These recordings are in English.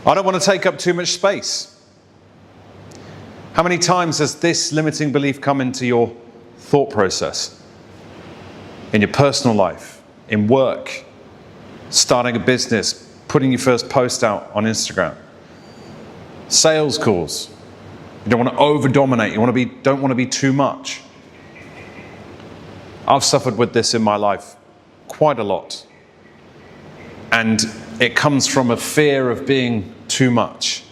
I don't want to take up too much space. How many times has this limiting belief come into your thought process? In your personal life, in work, starting a business, putting your first post out on Instagram, sales calls. You don't want to over-dominate. You don't want to be too much. I've suffered with this in my life quite a lot. And it comes from a fear of being too much.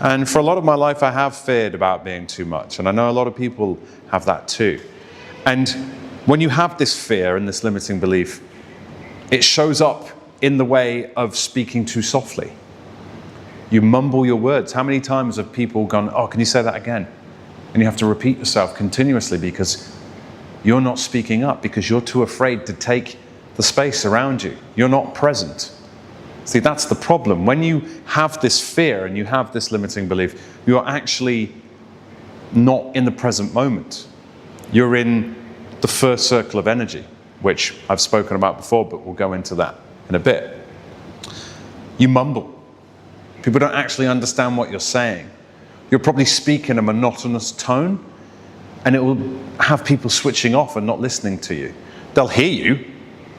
And for a lot of my life, I have feared about being too much. And I know a lot of people have that too. And when you have this fear and this limiting belief, it shows up in the way of speaking too softly. You mumble your words. How many times have people gone, oh, can you say that again? And you have to repeat yourself continuously because you're not speaking up, because you're too afraid to take the space around you. You're not present. See, that's the problem. When you have this fear and you have this limiting belief, you're actually not in the present moment. You're in the first circle of energy, which I've spoken about before, but we'll go into that in a bit. You mumble. People don't actually understand what you're saying. You'll probably speak in a monotonous tone, and it will have people switching off and not listening to you. They'll hear you,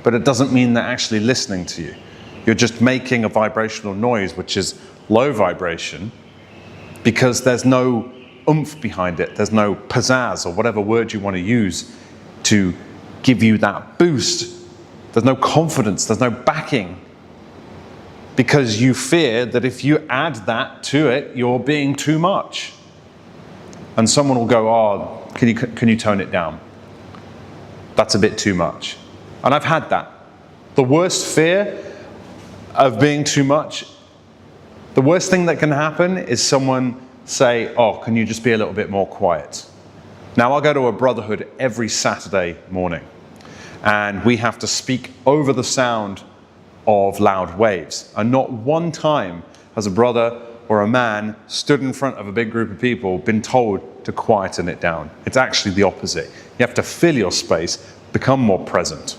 but it doesn't mean they're actually listening to you. You're just making a vibrational noise, which is low vibration, because there's no oomph behind it. There's no pizzazz, or whatever word you want to use to give you that boost. There's no confidence, there's no backing, because you fear that if you add that to it, you're being too much. And someone will go, oh, can you tone it down? That's a bit too much. And I've had that. The worst fear of being too much, the worst thing that can happen is someone say, oh, can you just be a little bit more quiet? Now, I go to a brotherhood every Saturday morning, and we have to speak over the sound of loud waves. And not one time has a brother or a man stood in front of a big group of people been told to quieten it down. It's actually the opposite. You have to fill your space, become more present.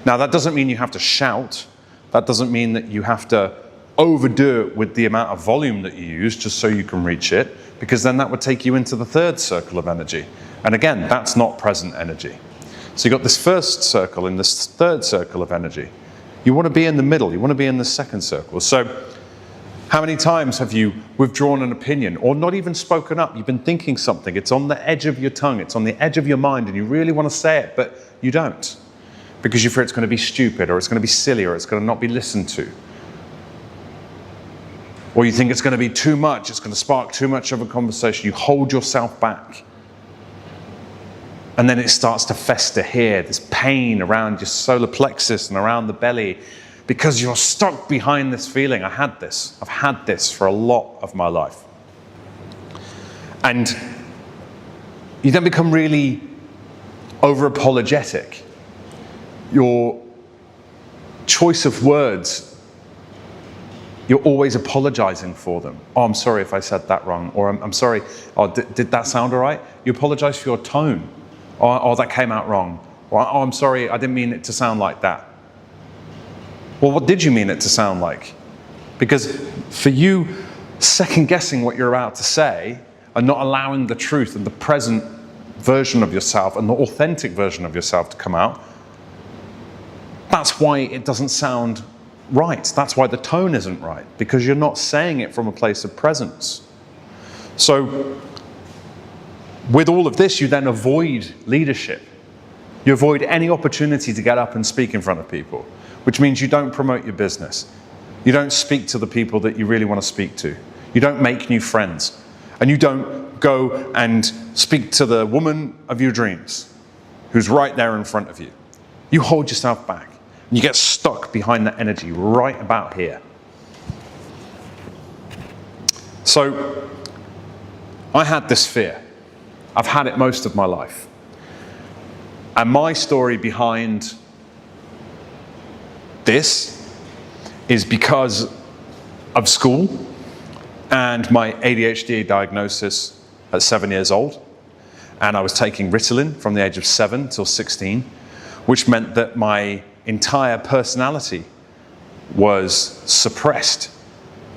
Now, that doesn't mean you have to shout. That doesn't mean that you have to overdo it with the amount of volume that you use just so you can reach it, because then that would take you into the third circle of energy. And again, that's not present energy. So you've got this first circle and this third circle of energy. You want to be in the middle. You want to be in the second circle. So how many times have you withdrawn an opinion or not even spoken up? You've been thinking something. It's on the edge of your tongue. It's on the edge of your mind, and you really want to say it, but you don't, because you fear it's going to be stupid, or it's going to be silly, or it's going to not be listened to. Or you think it's going to be too much. It's going to spark too much of a conversation. You hold yourself back. And then it starts to fester here, this pain around your solar plexus and around the belly, because you're stuck behind this feeling. I've had this for a lot of my life. And you then become really over-apologetic. Your choice of words, you're always apologizing for them. Oh, I'm sorry if I said that wrong. Or I'm sorry, oh, did that sound all right? You apologize for your tone. Oh, that came out wrong. Or, oh, I'm sorry, I didn't mean it to sound like that. Well, what did you mean it to sound like? Because for you, second-guessing what you're about to say and not allowing the truth and the present version of yourself and the authentic version of yourself to come out, that's why it doesn't sound right. That's why the tone isn't right, because you're not saying it from a place of presence. So with all of this, you then avoid leadership. You avoid any opportunity to get up and speak in front of people, which means you don't promote your business. You don't speak to the people that you really want to speak to. You don't make new friends. And you don't go and speak to the woman of your dreams who's right there in front of you. You hold yourself back. And you get stuck behind that energy right about here. So I had this fear. I've had it most of my life. And my story behind this is because of school and my ADHD diagnosis at 7 years old. And I was taking Ritalin from the age of 7 till 16, which meant that my entire personality was suppressed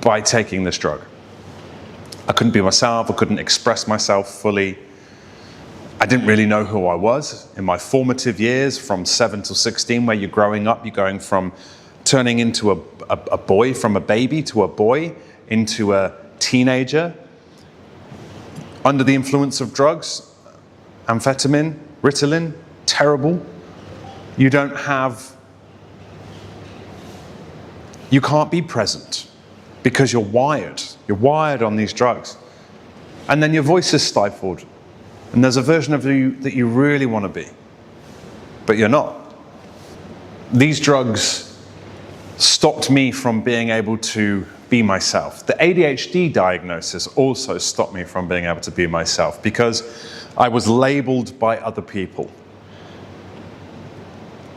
by taking this drug. I couldn't be myself, I couldn't express myself fully. I didn't really know who I was in my formative years, from 7 to 16, where you're growing up, you're going from turning into a boy, from a baby to a boy, into a teenager, under the influence of drugs, amphetamine, Ritalin, terrible. You can't be present because you're wired. You're wired on these drugs. And then your voice is stifled. And there's a version of you that you really want to be, but you're not. These drugs stopped me from being able to be myself. The ADHD diagnosis also stopped me from being able to be myself because I was labeled by other people.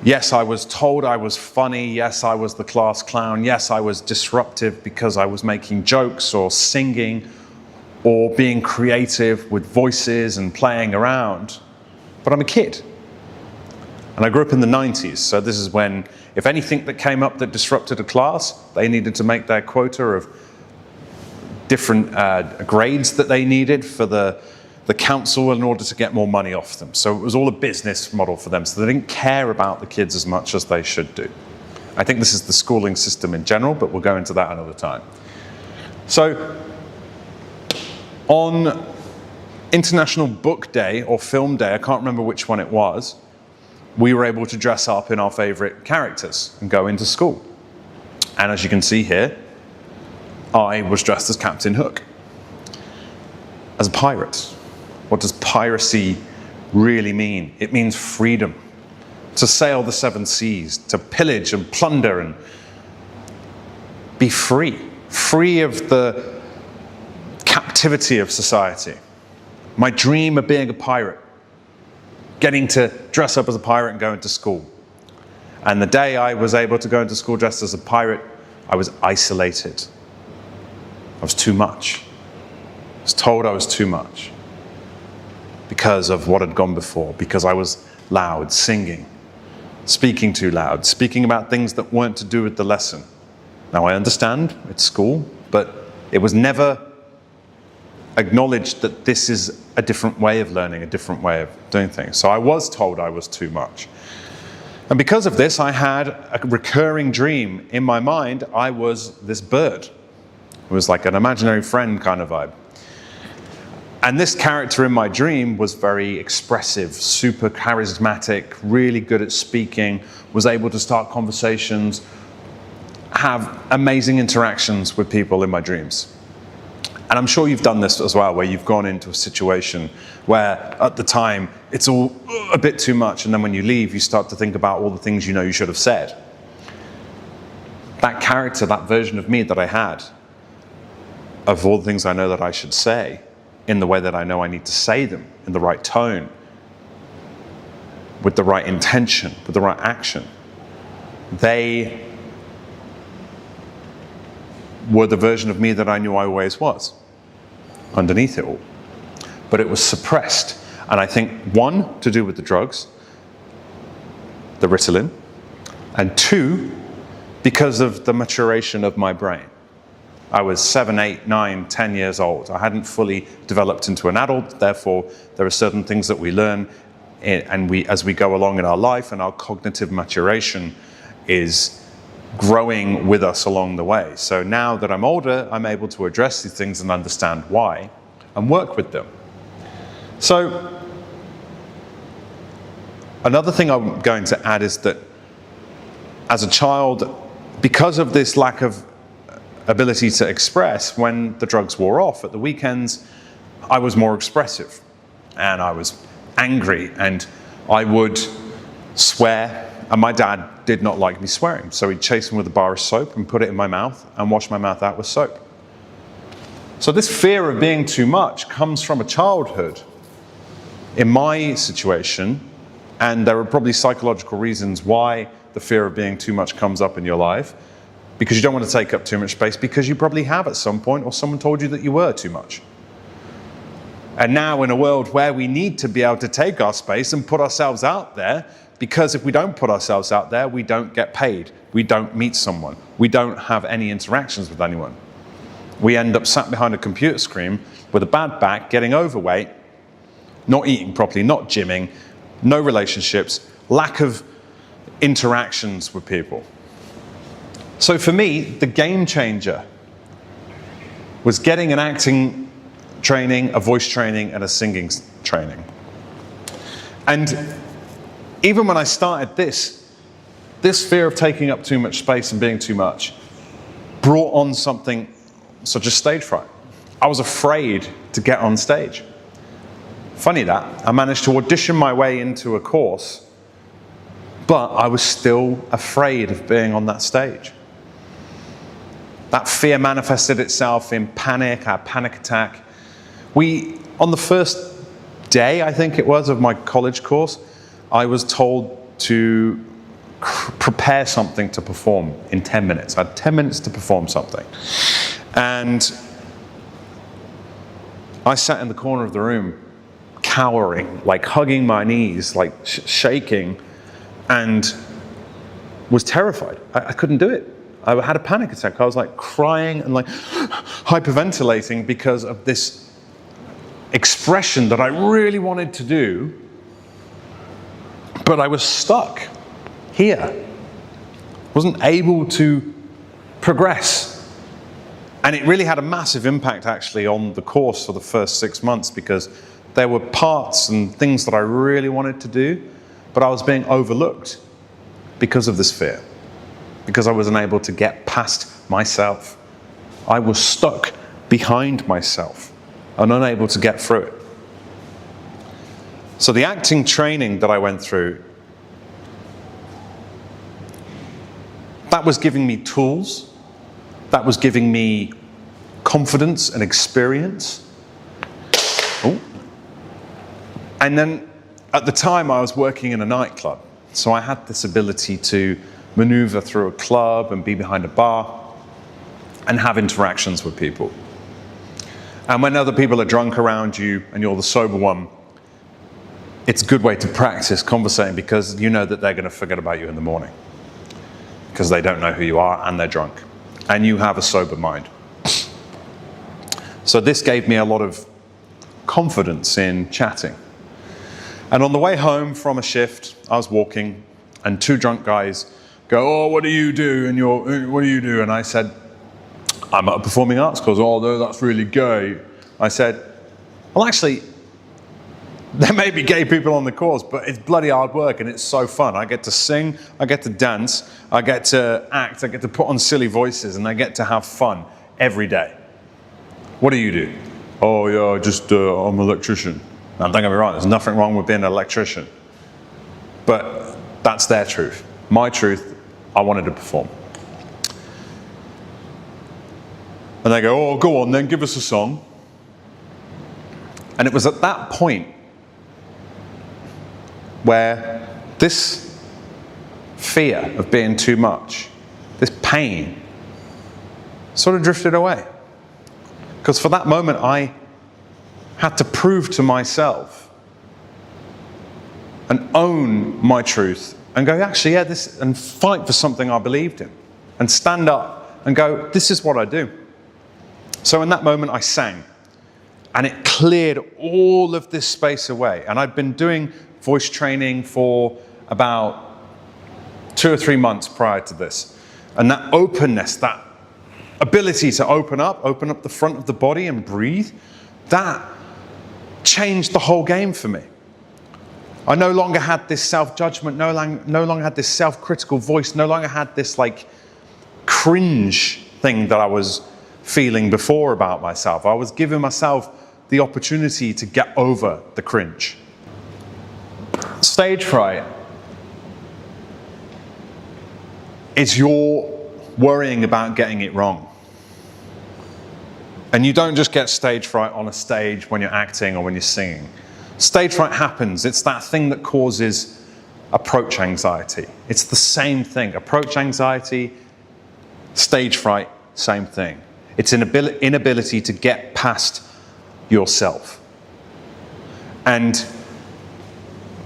Yes, I was told I was funny. Yes, I was the class clown. Yes, I was disruptive because I was making jokes or singing or being creative with voices and playing around. But I'm a kid. And I grew up in the 90s, so this is when, if anything that came up that disrupted a class, they needed to make their quota of different grades that they needed for the council in order to get more money off them. So it was all a business model for them, so they didn't care about the kids as much as they should do. I think this is the schooling system in general, but we'll go into that another time. So on International Book Day or Film Day, I can't remember which one it was, we were able to dress up in our favorite characters and go into school. And as you can see here, I was dressed as Captain Hook, as a pirate. What does piracy really mean? It means freedom, to sail the 7 seas, to pillage and plunder and be free, free of the captivity of society. My dream of being a pirate, getting to dress up as a pirate and go into school. And the day I was able to go into school dressed as a pirate, I was isolated. I was too much. I was told I was too much because of what had gone before, because I was loud, singing, speaking too loud, speaking about things that weren't to do with the lesson. Now I understand, it's school, but it was never acknowledged that this is a different way of learning, a different way of doing things. So I was told I was too much. And because of this, I had a recurring dream in my mind. I was this bird. It was like an imaginary friend kind of vibe. And this character in my dream was very expressive, super charismatic, really good at speaking, was able to start conversations, have amazing interactions with people in my dreams. And I'm sure you've done this as well, where you've gone into a situation where at the time it's all a bit too much, and then when you leave, you start to think about all the things you know you should have said. That character, that version of me that I had, of all the things I know that I should say, in the way that I know I need to say them, in the right tone, with the right intention, with the right action, they were the version of me that I knew I always was, underneath it all. But it was suppressed. And I think, one, to do with the drugs, the Ritalin, and two, because of the maturation of my brain. I was 7, 8, 9, 10 years old. I hadn't fully developed into an adult, therefore there are certain things that we learn as we go along in our life, and our cognitive maturation is growing with us along the way. So now that I'm older, I'm able to address these things and understand why and work with them. So another thing I'm going to add is that as a child, because of this lack of ability to express, when the drugs wore off at the weekends, I was more expressive and I was angry and I would swear, and my dad did not like me swearing, so he'd chase me with a bar of soap and put it in my mouth and wash my mouth out with soap. So this fear of being too much comes from a childhood in my situation, and there are probably psychological reasons why the fear of being too much comes up in your life, because you don't want to take up too much space, because you probably have at some point, or someone told you that you were too much. And now in a world where we need to be able to take our space and put ourselves out there, because if we don't put ourselves out there, we don't get paid, we don't meet someone, we don't have any interactions with anyone. we end up sat behind a computer screen with a bad back, getting overweight, not eating properly, not gymming, no relationships, lack of interactions with people. So for me, the game changer was getting an acting training, a voice training, and a singing training. And even when I started this fear of taking up too much space and being too much brought on something such as stage fright. I was afraid to get on stage. Funny that, I managed to audition my way into a course, but I was still afraid of being on that stage. That fear manifested itself in panic, a panic attack. On the first day, I think it was, of my college course, I was told to prepare something to perform in 10 minutes. I had 10 minutes to perform something. And I sat in the corner of the room, cowering, like hugging my knees, like shaking, and was terrified. I couldn't do it. I had a panic attack. I was like crying and like hyperventilating because of this expression that I really wanted to do, but I was stuck here. Wasn't able to progress. And it really had a massive impact actually on the course for the first 6 months, because there were parts and things that I really wanted to do, but I was being overlooked because of this fear, because I wasn't able to get past myself. I was stuck behind myself and unable to get through it. So the acting training that I went through, that was giving me tools, that was giving me confidence and experience. Oh. And then at the time I was working in a nightclub, so I had this ability to maneuver through a club and be behind a bar and have interactions with people. And when other people are drunk around you and you're the sober one, it's a good way to practice conversating, because you know that they're going to forget about you in the morning because they don't know who you are and they're drunk and you have a sober mind. So this gave me a lot of confidence in chatting. And on the way home from a shift, I was walking and two drunk guys go, "Oh, what do you do?" And "What do you do?" And I said, "I'm at a performing arts course." "Oh, no, that's really gay." I said, "Well, actually, there may be gay people on the course, but it's bloody hard work and it's so fun. I get to sing, I get to dance, I get to act, I get to put on silly voices, and I get to have fun every day. What do you do?" "Oh, yeah, I'm an electrician." Now, don't get me wrong, there's nothing wrong with being an electrician. But that's their truth. My truth, I wanted to perform. And they go, "Oh, go on then, give us a song." And it was at that point where this fear of being too much, this pain, sort of drifted away. Because for that moment, I had to prove to myself and own my truth and go, actually, yeah, and fight for something I believed in and stand up and go, this is what I do. So in that moment, I sang, and it cleared all of this space away. And I'd been doing voice training for about 2 or 3 months prior to this. And that openness, that ability to open up the front of the body and breathe, that changed the whole game for me. I no longer had this self-judgment, no longer had this self-critical voice, no longer had this like cringe thing that I was feeling before about myself. I was giving myself the opportunity to get over the cringe. Stage fright is your worrying about getting it wrong. And you don't just get stage fright on a stage when you're acting or when you're singing. Stage fright happens. It's that thing that causes approach anxiety. It's the same thing. Approach anxiety, stage fright, same thing. It's an inability to get past yourself. And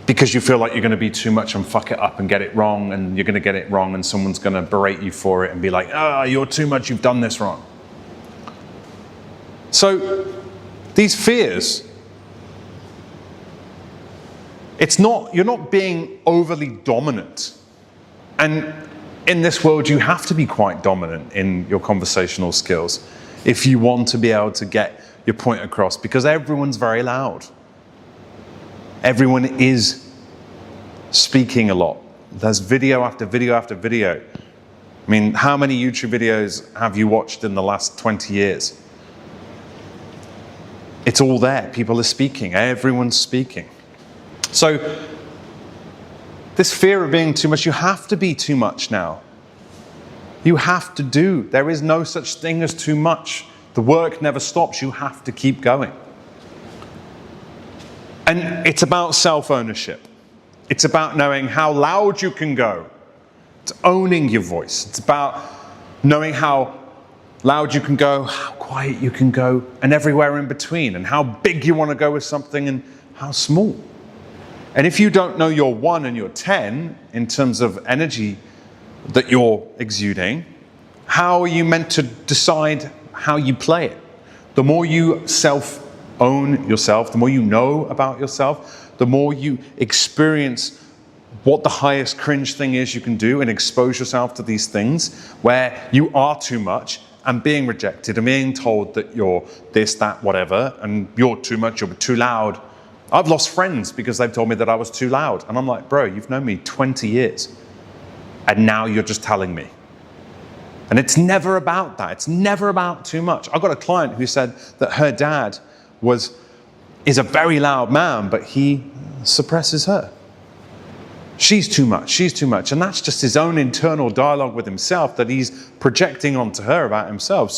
because you feel like you're going to be too much and fuck it up and get it wrong, and you're going to get it wrong and someone's going to berate you for it and be like, "Ah, you're too much, you've done this wrong." So these fears, you're not being overly dominant. And in this world, you have to be quite dominant in your conversational skills if you want to be able to get your point across, because everyone's very loud. Everyone is speaking a lot. There's video after video after video. I mean, how many YouTube videos have you watched in the last 20 years? It's all there. People are speaking. Everyone's speaking. So this fear of being too much, you have to be too much now. You have to do. There is no such thing as too much. The work never stops. You have to keep going. And it's about self-ownership. It's about knowing how loud you can go. It's owning your voice. It's about knowing how loud you can go, how quiet you can go, and everywhere in between, and how big you want to go with something and how small. And if you don't know your 1 and your 10 in terms of energy that you're exuding, how are you meant to decide how you play it? The more you self-own yourself, the more you know about yourself, the more you experience what the highest cringe thing is you can do and expose yourself to these things where you are too much and being rejected and being told that you're this, that, whatever, and you're too much, you're too loud. I've lost friends because they've told me that I was too loud. And I'm like, bro, you've known me 20 years. And now you're just telling me. And it's never about that. It's never about too much. I've got a client who said that her dad is a very loud man, but he suppresses her. She's too much, she's too much. And that's just his own internal dialogue with himself that he's projecting onto her about himself.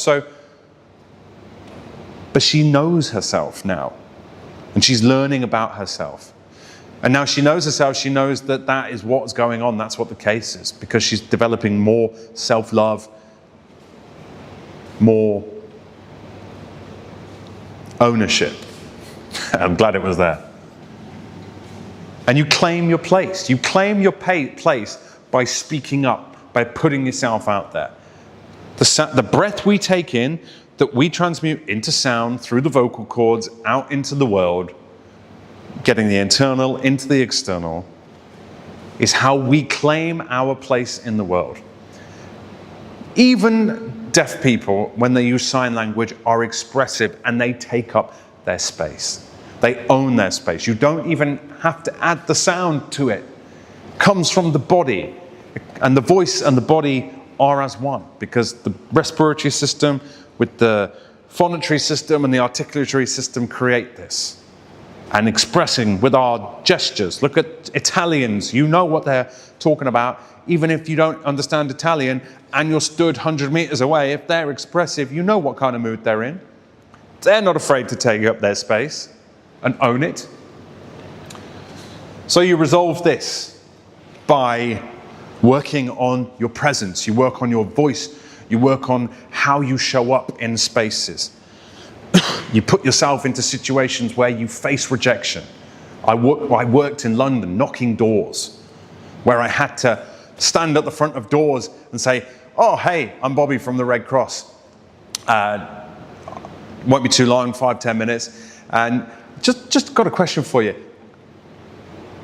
But she knows herself now. And she's learning about herself. And now she knows herself, she knows that that is what's going on, that's what the case is. Because she's developing more self-love, more ownership. I'm glad it was there. And you claim your place. You claim your place by speaking up, by putting yourself out there. The breath we take in, that we transmute into sound through the vocal cords, out into the world, getting the internal into the external, is how we claim our place in the world. Even deaf people, when they use sign language, are expressive and they take up their space. They own their space. You don't even have to add the sound to it. It comes from the body. And the voice and the body are as one, because the respiratory system with the phonatory system and the articulatory system create this. And expressing with our gestures. Look at Italians. You know what they're talking about. Even if you don't understand Italian and you're stood 100 meters away, if they're expressive, you know what kind of mood they're in. They're not afraid to take up their space and own it. So you resolve this by working on your presence. You work on your voice. You work on how you show up in spaces. You put yourself into situations where you face rejection. I worked in London knocking doors, where I had to stand at the front of doors and say, oh, hey, I'm Bobby from the Red Cross. Won't be too long, 5-10 minutes. And just got a question for you.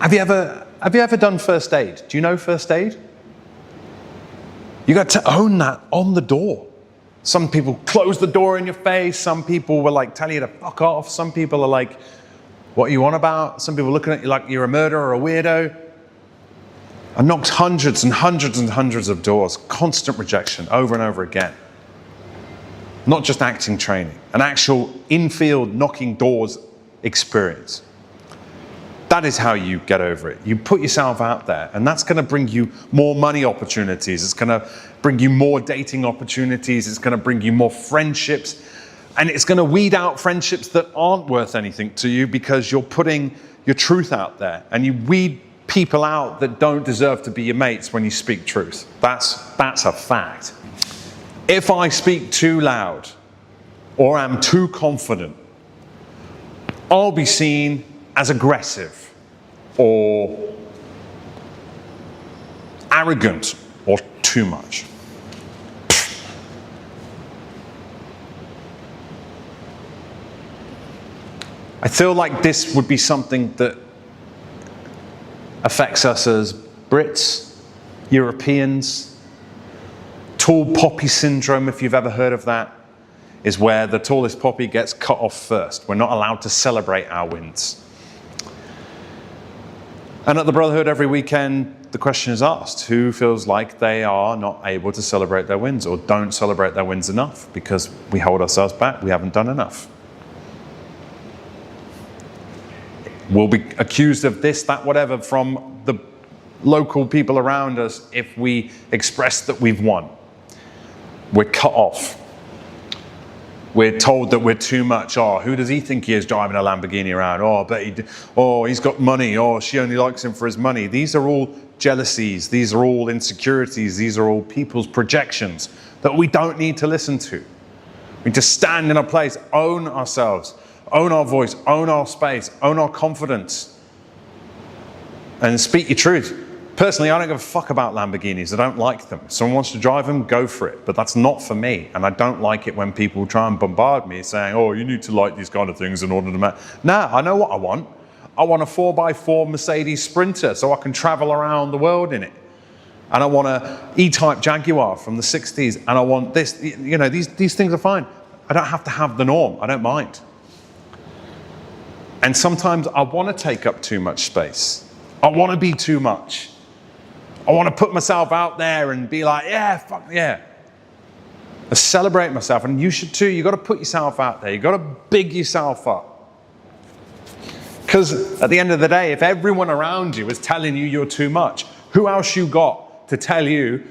Have you ever done first aid? Do you know first aid? You got to own that on the door. Some people close the door in your face. Some people will like tell you to fuck off. Some people are like, what are you on about? Some people looking at you like you're a murderer or a weirdo. I knocked hundreds and hundreds and hundreds of doors, constant rejection over and over again. Not just acting training, an actual in-field knocking doors experience. That is how you get over it. You put yourself out there, and that's going to bring you more money opportunities. It's going to bring you more dating opportunities. It's going to bring you more friendships. And it's going to weed out friendships that aren't worth anything to you because you're putting your truth out there. And you weed people out that don't deserve to be your mates when you speak truth. That's a fact. If I speak too loud or am too confident, I'll be seen as aggressive or arrogant or too much. I feel like this would be something that affects us as Brits, Europeans. Tall poppy syndrome, if you've ever heard of that, is where the tallest poppy gets cut off first. We're not allowed to celebrate our wins. And at the Brotherhood every weekend, the question is asked, who feels like they are not able to celebrate their wins or don't celebrate their wins enough because we hold ourselves back, we haven't done enough. We'll be accused of this, that, whatever from the local people around us if we express that we've won. We're cut off. We're told that we're too much. Oh, who does he think he is driving a Lamborghini around? Oh, I bet he's got money. Oh, she only likes him for his money. These are all jealousies. These are all insecurities. These are all people's projections that we don't need to listen to. We need to stand in a place, own ourselves, own our voice, own our space, own our confidence, and speak your truth. Personally, I don't give a fuck about Lamborghinis. I don't like them. If someone wants to drive them, go for it. But that's not for me. And I don't like it when people try and bombard me saying, oh, you need to like these kind of things in order to Nah, I know what I want. I want a 4x4 Mercedes Sprinter so I can travel around the world in it. And I want an E-Type Jaguar from the 60s. And I want this. You know, these things are fine. I don't have to have the norm. I don't mind. And sometimes I want to take up too much space. I want to be too much. I want to put myself out there and be like, yeah, fuck yeah. I celebrate myself, and you should too. You've got to put yourself out there. You've got to big yourself up. Because at the end of the day, if everyone around you is telling you you're too much, who else you got to tell you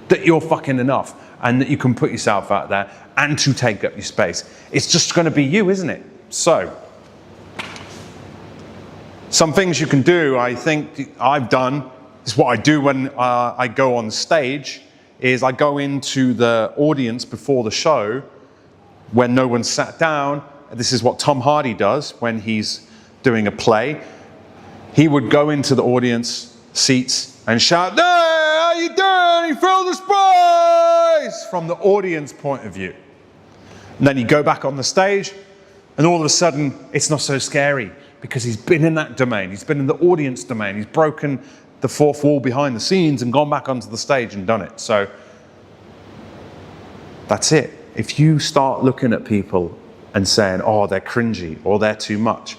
that you're fucking enough and that you can put yourself out there and to take up your space? It's just going to be you, isn't it? So, some things you can do, I think I've done, is what I do when I go on stage, is I go into the audience before the show when no one's sat down. This is what Tom Hardy does when he's doing a play. He would go into the audience seats and shout, "Hey, how you doing? Fill the space!" from the audience point of view. And then he'd go back on the stage, and all of a sudden, it's not so scary because he's been in that domain. He's been in the audience domain. He's broken the fourth wall behind the scenes and gone back onto the stage and done it. So that's it. If you start looking at people and saying, oh, they're cringy or they're too much,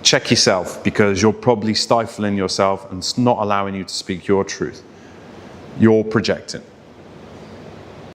check yourself, because you're probably stifling yourself and it's not allowing you to speak your truth. You're projecting.